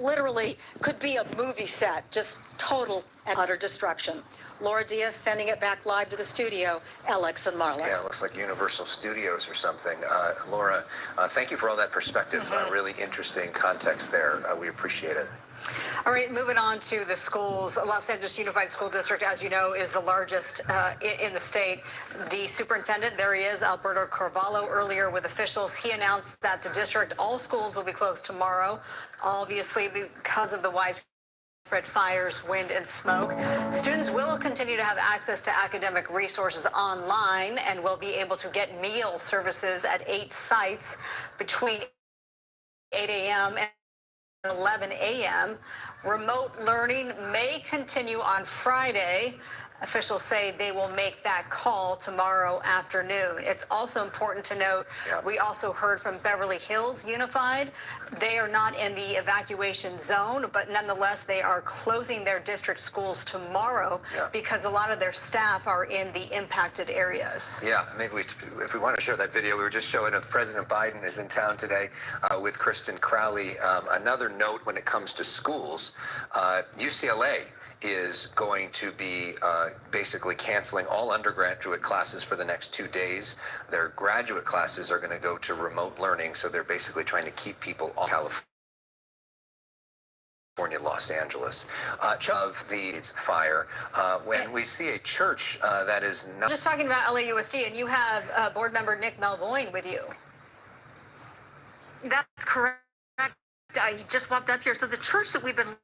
literally could be a movie set, just total and utter destruction. Laura Diaz sending it back live to the studio. Alex and Marla. Yeah, it looks like Universal Studios or something. Laura, thank you for all that perspective. Really interesting context there. We appreciate it. All right, moving on to the schools. Los Angeles Unified School District, as you know, is the largest in the state. The superintendent, there he is, Alberto Carvalho, earlier with officials. He announced that the district, all schools will be closed tomorrow, obviously because of the widespread fires, wind, and smoke. Students will continue to have access to academic resources online and will be able to get meal services at 8 sites between 8 a.m. and 11 a.m. Remote learning may continue on Friday. Officials say they will make that call tomorrow afternoon. It's also important to note, we also heard from Beverly Hills Unified. They are not in the evacuation zone, but nonetheless, they are closing their district schools tomorrow because a lot of their staff are in the impacted areas. Yeah, maybe if we want to show that video, we were just showing of President Biden is in town today with Kristen Crowley. Another note when it comes to schools, UCLA is going to be basically canceling all undergraduate classes for the next 2 days. Their graduate classes are going to go to remote learning, so they're basically trying to keep people off California, Los Angeles. Of the fire, when we see a church that is not... Just talking about LAUSD, and you have board member Nick Malvoin with you. That's correct. He just walked up here. So the church that we've been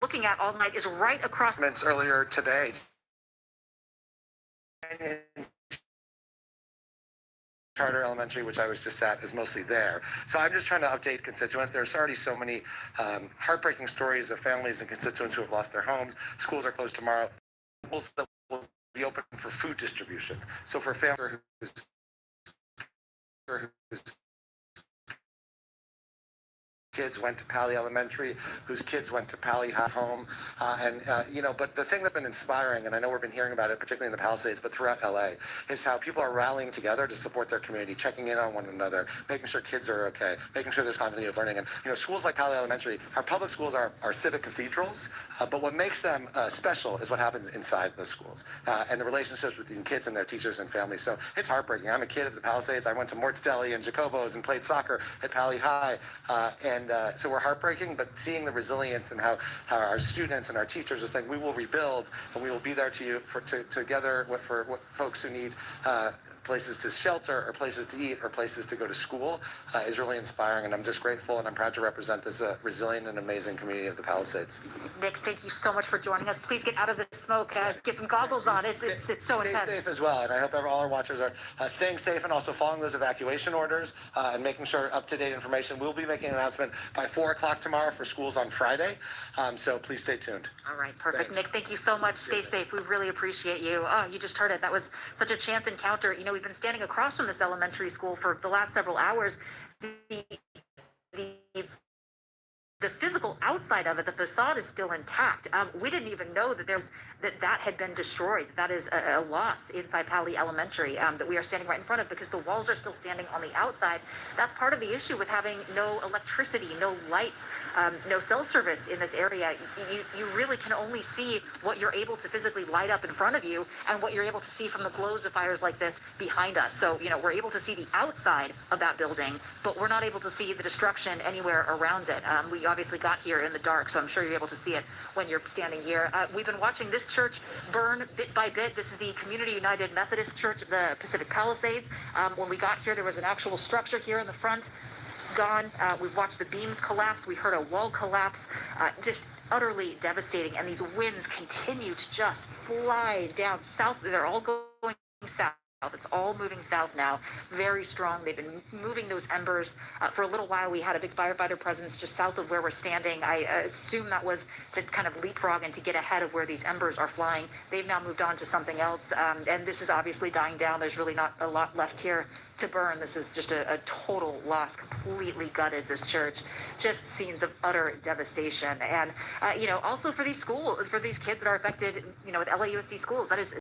looking at all night is right across earlier today. Charter Elementary, which I was just at, is mostly there. So I'm just trying to update constituents. There's already so many heartbreaking stories of families and constituents who have lost their homes. Schools are closed tomorrow. Schools that will be open for food distribution. So for a family who's kids went to Pali Elementary, whose kids went to Pali Home, but the thing that's been inspiring, and I know we've been hearing about it, particularly in the Palisades, but throughout LA, is how people are rallying together to support their community, checking in on one another, making sure kids are okay, making sure there's continuity of learning. And schools like Pali Elementary, our public schools are civic cathedrals, but what makes them special is what happens inside those schools and the relationships between kids and their teachers and families. So it's heartbreaking. I'm a kid of the Palisades. I went to Mort's Deli and Jacobo's and played soccer at Pali High, so we're heartbreaking, but seeing the resilience and how our students and our teachers are saying, we will rebuild and we will be there to you together for folks who need places to shelter or places to eat or places to go to school is really inspiring, and I'm just grateful and I'm proud to represent this resilient and amazing community of the Palisades. Nick, thank you so much for joining us. Please get out of the smoke, get some goggles on. It's so intense. Stay safe as well, and I hope all our watchers are staying safe and also following those evacuation orders and making sure up-to-date information. We'll be making an announcement by 4 o'clock tomorrow for schools on Friday, so please stay tuned. All right, perfect. Thanks. Nick, thank you so much. Stay safe. We really appreciate you. Oh, you just heard it. That was such a chance encounter. We've been standing across from this elementary school for the last several hours. The physical outside of it, the facade is still intact. We didn't even know that that had been destroyed. That is a loss inside Pali Elementary that we are standing right in front of, because the walls are still standing on the outside. That's part of the issue with having no electricity, no lights, no cell service in this area. You really can only see what you're able to physically light up in front of you and what you're able to see from the glows of fires like this behind us. So, we're able to see the outside of that building, but we're not able to see the destruction anywhere around it. We obviously got here in the dark, so I'm sure you're able to see it when you're standing here. We've been watching this church burn bit by bit. This is the Community United Methodist Church of the Pacific Palisades. When we got here, there was an actual structure here in the front gone. We've watched the beams collapse. We heard a wall collapse. Just utterly devastating. And these winds continue to just fly down south. They're all going south. It's all moving south now, very strong. They've been moving those embers. For a little while, we had a big firefighter presence just south of where we're standing. I assume that was to kind of leapfrog and to get ahead of where these embers are flying. They've now moved on to something else, and this is obviously dying down. There's really not a lot left here to burn. This is just a total loss, completely gutted this church. Just scenes of utter devastation. And, also for these kids that are affected, with LAUSD schools, that is